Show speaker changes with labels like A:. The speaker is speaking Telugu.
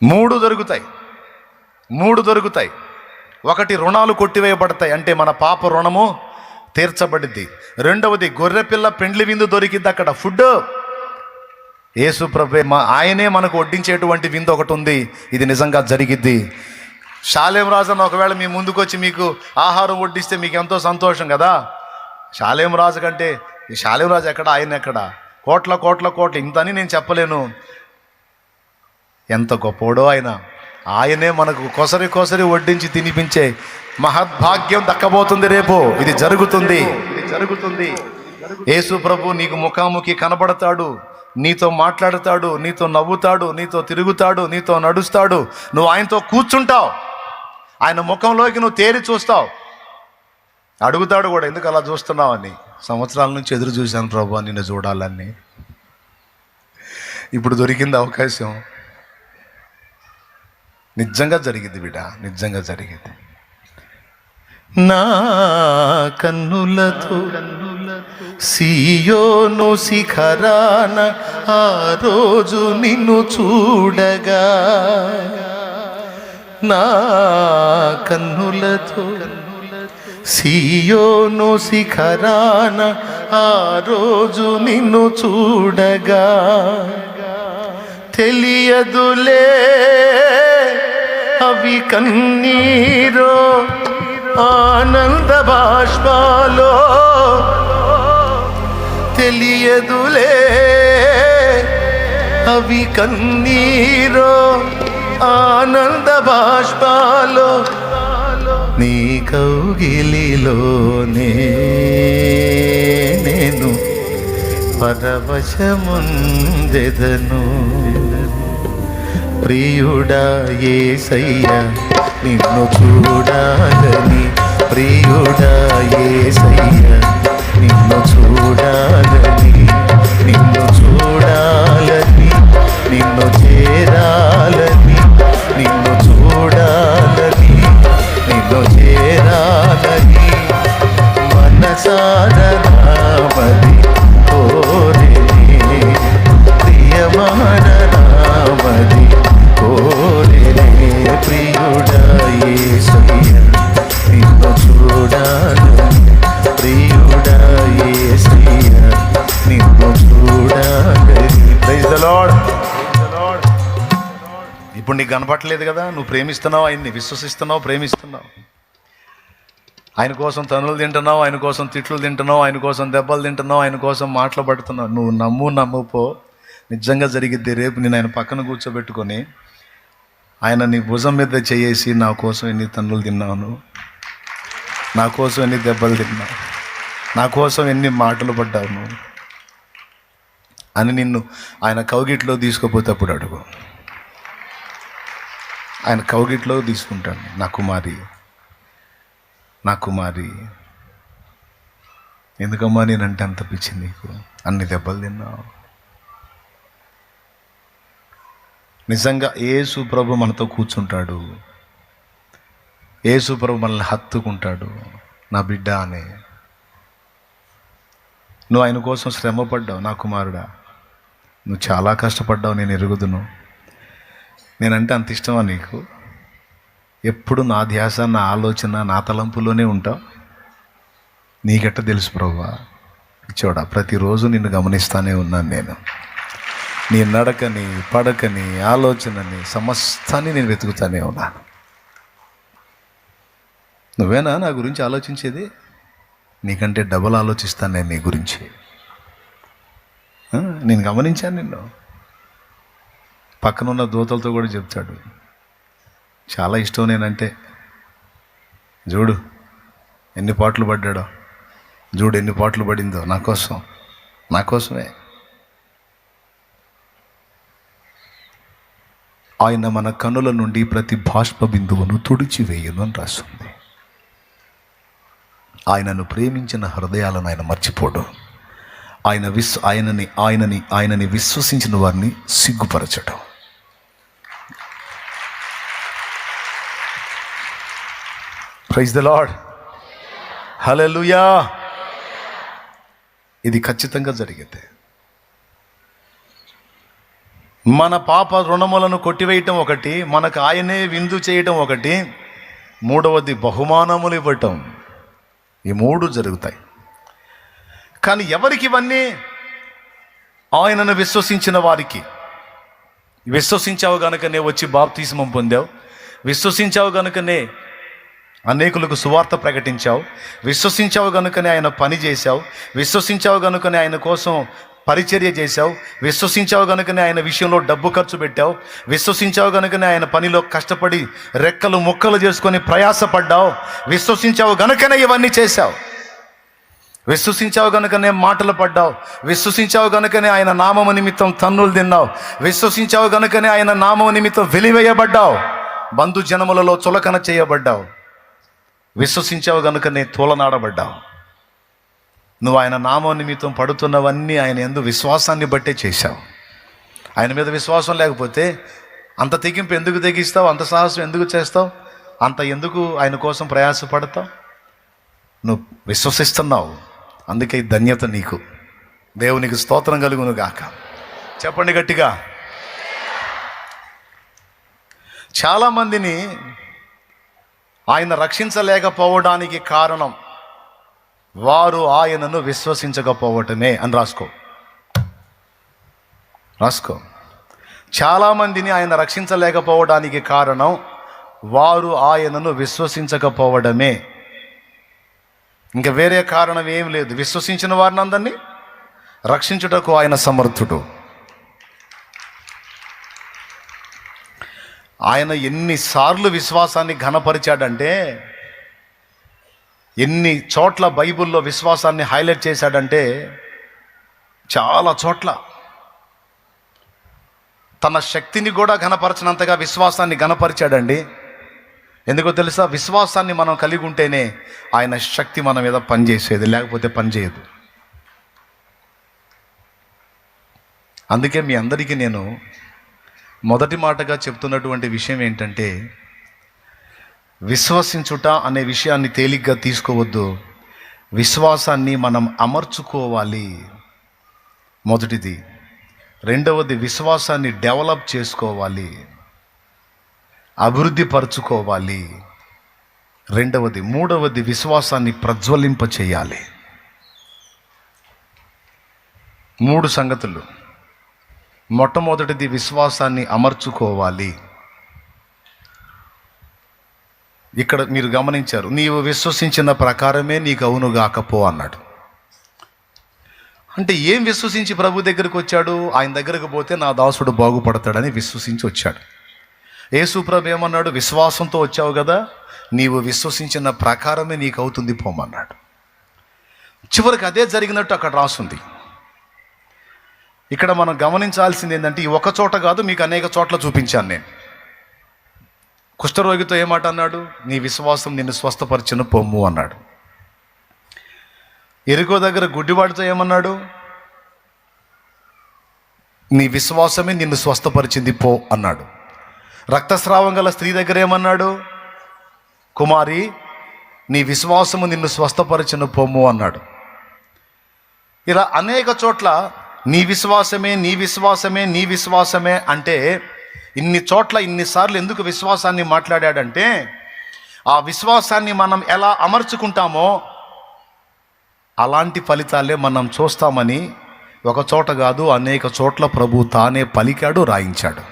A: మూడు దొరుకుతాయి. ఒకటి, రుణాలు కొట్టివేయబడతాయి, అంటే మన పాప రుణము తీర్చబడిద్ది. రెండవది, గొర్రెపిల్ల పెండ్లి విందు దొరికిద్ది. అక్కడ ఫుడ్ యేసు ప్రభువే ఆయనే మనకు వడ్డించేటువంటి విందు ఒకటి ఉంది. ఇది నిజంగా జరిగిద్ది. షాలేం రాజు అని ఒకవేళ మీ ముందుకు వచ్చి మీకు ఆహారం వడ్డిస్తే మీకు ఎంతో సంతోషం కదా. షాలేం రాజు కంటే ఈ షాలేం రాజు ఎక్కడ, ఆయన ఎక్కడ, కోట్ల కోట్ల కోట్ల ఇంతని నేను చెప్పలేను. ఎంత గొప్పోడో ఆయనే మనకు కొసరి వడ్డించి తినిపించే మహద్భాగ్యం దక్కబోతుంది రేపు. ఇది జరుగుతుంది. యేసు ప్రభు నీకు ముఖాముఖి కనబడతాడు, నీతో మాట్లాడతాడు, నీతో నవ్వుతాడు, నీతో తిరుగుతాడు, నీతో నడుస్తాడు. నువ్వు ఆయనతో కూర్చుంటావు, ఆయన ముఖంలోకి నువ్వు తేరి చూస్తావు. అడుగుతాడు కూడా, ఎందుకు అలా చూస్తున్నావని. సంవత్సరాల నుంచి ఎదురు చూశాను ప్రభు నిన్ను చూడాలని. ఇప్పుడు దొరికింది అవకాశం. నిజంగా జరిగింది బిడ్డ, నిజంగా జరిగింది. నా కన్నులతో సీయోను శిఖరాన ఆ రోజు నిన్ను చూడగా, నా కన్నులతో సీయోను శిఖరాన ఆ రోజు నిన్ను చూడగా, తెలియదులే అవి కన్నీరో ఆనంద బాష్పాలో, తెలియదులే అవి కన్నీరో ఆనంద బాష్పాలో, నీ కౌగిలిలోనే నేను పరవశముందెదను. ప్రియుడా యేసయ్య నిన్ను చూడాలని, ప్రియుడా యేసయ్య నిన్ను చూడాలని, నిన్ను చూడాలని, నిన్ను చేరాలని, నిన్ను చూడాలని, నిన్ను చేరాలని, మనసారనామది కోరిని, ప్రియమాననామది కోరిని. ప్రియుడా యేసయ్య నిన్ను చూడాలని, ప్రియుడా యేసయ్య నిన్ను చూడాలని. Praise the Lord. ఇప్పుడు నీకు కనపట్లేదు కదా, నువ్వు ప్రేమిస్తున్నావు, ఆయన్ని విశ్వసిస్తున్నావు, ప్రేమిస్తున్నావు. ఆయన కోసం తనులు తింటున్నావు, ఆయన కోసం తిట్లు తింటున్నావు, ఆయన కోసం దెబ్బలు తింటున్నావు, ఆయన కోసం మాటలు పడుతున్నావు. నువ్వు నమ్ముపో, నిజంగా జరిగిద్ది. రేపు నేను ఆయన పక్కన కూర్చోబెట్టుకొని ఆయన నీ భుజం మీద చేసి, నా కోసం ఎన్ని తన్నులు తిన్నావు, నా కోసం ఎన్ని దెబ్బలు తిన్నావు, నా కోసం ఎన్ని మాటలు పడ్డావు నువ్వు అని నిన్ను ఆయన కౌగిట్లో తీసుకుపోతే అప్పుడు అడుగు. ఆయన కౌగిట్లో తీసుకుంటాను. నా కుమారి, నా కుమారి, ఎందుకమ్మా నేనంటే అంత పిచ్చి నీకు, అన్ని దెబ్బలు తిన్నావు. నిజంగా యేసు ప్రభు మనతో కూర్చుంటాడు, యేసు ప్రభు మనల్ని హత్తుకుంటాడు. నా బిడ్డ అని నువ్వు ఆయన కోసం శ్రమ పడ్డావు. నా కుమారుడా, నువ్వు చాలా కష్టపడ్డావు, నేను ఎరుగుదును. నేనంటే అంత ఇష్టమా నీకు? ఎప్పుడు నా ధ్యాస, నా ఆలోచన, నా తలంపులోనే ఉంటావు. నీకెట్ట తెలుసు ప్రభువా? చూడ, ప్రతిరోజు నిన్ను గమనిస్తానే ఉన్నాను నేను. నీ నడకని, పడకని, ఆలోచనని, సమస్తాన్ని నేను వెతుకుతానే ఉన్నాను. నువ్వేనా నా గురించి ఆలోచించేది? నీకంటే డబల్ ఆలోచిస్తాను నేను నీ గురించి. నేను గమనించాను నిన్ను. పక్కనున్న దూతలతో కూడా చెప్తాడు, చాలా ఇష్టం నేనంటే. చూడు ఎన్ని పాటలు పడ్డాడో, చూడు ఎన్ని పాటలు పడిందో నా కోసం, నా కోసమే. ఆయన మన కనుల నుండి ప్రతి బాష్ప బిందువును తుడిచివేయును అని రాస్తుంది. ఆయనను ప్రేమించిన హృదయాలను ఆయన మర్చిపోడు. ఆయనని విశ్వసించిన వారిని సిగ్గుపరచడం. Praise the Lord. హల్లెలూయా. ఇది ఖచ్చితంగా జరిగింది. మన పాప రుణములను కొట్టివేయటం ఒకటి, మనకు ఆయనే విందు చేయటం ఒకటి, మూడవది బహుమానములు ఇవ్వటం. ఈ మూడు జరుగుతాయి. కానీ ఎవరికి ఇవన్నీ? ఆయనను విశ్వసించిన వారికి. విశ్వసించావు గనుకనే వచ్చి బాప్తిస్మం పొందావు, విశ్వసించావు గనుకనే అనేకులకు సువార్త ప్రకటించావు, విశ్వసించావు గనుకనే ఆయన పని చేశావు, విశ్వసించావు గనుకనే ఆయన కోసం పరిచర్య చేశావు, విశ్వసించావు గనుకనే ఆయన విషయంలో డబ్బు ఖర్చు పెట్టావు, విశ్వసించావు గనుకనే ఆయన పనిలో కష్టపడి రెక్కలు ముక్కలు చేసుకొని ప్రయాసపడ్డావు, విశ్వసించావు గనుకనే ఇవన్నీ చేశావు, విశ్వసించావు గనుకనే మాటలు పడ్డావు, విశ్వసించావు గనుకనే ఆయన నామము నిమిత్తం తన్నులు తిన్నావు, విశ్వసించావు గనుకనే ఆయన నామము నిమిత్తం వెలివేయబడ్డావు, బంధు జనములలో చులకన చేయబడ్డావు, విశ్వసించావు గనుకనే తోలనాడబడ్డావు. నువ్వు ఆయన నామం నిమిత్తం పడుతున్నవన్నీ ఆయన యందు విశ్వాసాన్ని బట్టే చేశావు. ఆయన మీద విశ్వాసం లేకపోతే అంత తెగింపు ఎందుకు తెగిస్తావు? అంత సాహసం ఎందుకు చేస్తావు? అంత ఎందుకు ఆయన కోసం ప్రయాసపడతావు? నువ్వు విశ్వసిస్తున్నావు, అందుకే ఈ ధన్యత నీకు. దేవునికి స్తోత్రం కలుగును గాక. చెప్పండి గట్టిగా. చాలామందిని ఆయన రక్షించలేకపోవడానికి కారణం వారు ఆయనను విశ్వసించకపోవటమే అని రాసుకో. చాలామందిని ఆయన రక్షించలేకపోవడానికి కారణం వారు ఆయనను విశ్వసించకపోవడమే. ఇంకా వేరే కారణం ఏం లేదు. విశ్వసించిన వారిని అందరినీ రక్షించుటకు ఆయన సమర్థుడు. ఆయన ఎన్నిసార్లు విశ్వాసాన్ని ఘనపరిచాడంటే, ఎన్ని చోట్ల బైబిల్లో విశ్వాసాన్ని హైలైట్ చేశాడంటే, చాలా చోట్ల తన శక్తిని కూడా ఘనపరచినంతగా విశ్వాసాన్ని ఘనపరిచాడండి. ఎందుకో తెలుసా? విశ్వాసాన్ని మనం కలిగి ఉంటేనే ఆయన శక్తి మన మీద పనిచేసేది, లేకపోతే పనిచేయదు. అందుకే మీ అందరికీ నేను మొదటి మాటగా చెప్తున్నటువంటి విషయం ఏంటంటే, విశ్వసించుట అనే విషయాన్ని తేలిగ్గా తీసుకోవద్దు. విశ్వాసాన్ని మనం అమర్చుకోవాలి, మొదటిది. రెండవది, విశ్వాసాన్ని డెవలప్ చేసుకోవాలి, అభివృద్ధి పరుచుకోవాలి. రెండవది. మూడవది, విశ్వాసాన్ని ప్రజ్వలింప చేయాలి. 3 సంగతులు. మొట్టమొదటిది, విశ్వాసాన్ని అమర్చుకోవాలి. ఇక్కడ మీరు గమనించారు, నీవు విశ్వసించిన ప్రకారమే నీకు అవును గాకపో అన్నాడు. అంటే ఏం విశ్వసించి ప్రభు దగ్గరికి వచ్చాడు? ఆయన దగ్గరకు పోతే నా దాసుడు బాగుపడతాడని విశ్వసించి వచ్చాడు. యేసు ప్రభు ఏమన్నాడు? విశ్వాసంతో వచ్చావు కదా, నీవు విశ్వసించిన ప్రకారమే నీకు అవుతుంది పోమన్నాడు. చివరికి అదే జరిగినట్టు అక్కడ రాసుంది. ఇక్కడ మనం గమనించాల్సింది ఏంటంటే, ఈ ఒక చోట కాదు, మీకు అనేక చోట్ల చూపించాను నేను. కుష్ఠరోగితో ఏమాట అన్నాడు? నీ విశ్వాసం నిన్ను స్వస్థపరిచిన పొమ్ము అన్నాడు. ఎరికో దగ్గర గుడ్డివాడితో ఏమన్నాడు? నీ విశ్వాసమే నిన్ను స్వస్థపరిచింది పో అన్నాడు. రక్తస్రావం గల స్త్రీ దగ్గర ఏమన్నాడు? కుమారి, నీ విశ్వాసము నిన్ను స్వస్థపరిచిన పొమ్ము అన్నాడు. ఇలా అనేక చోట్ల నీ విశ్వాసమే, నీ విశ్వాసమే, నీ విశ్వాసమే అంటే, ఇన్ని చోట్ల ఇన్నిసార్లు ఎందుకు విశ్వాసాన్ని మాట్లాడాడంటే, ఆ విశ్వాసాన్ని మనం ఎలా అమర్చుకుంటామో అలాంటి ఫలితాలే మనం చూస్తామని ఒక చోట కాదు అనేక చోట్ల ప్రభు తానే పలికాడు, రాయించాడు.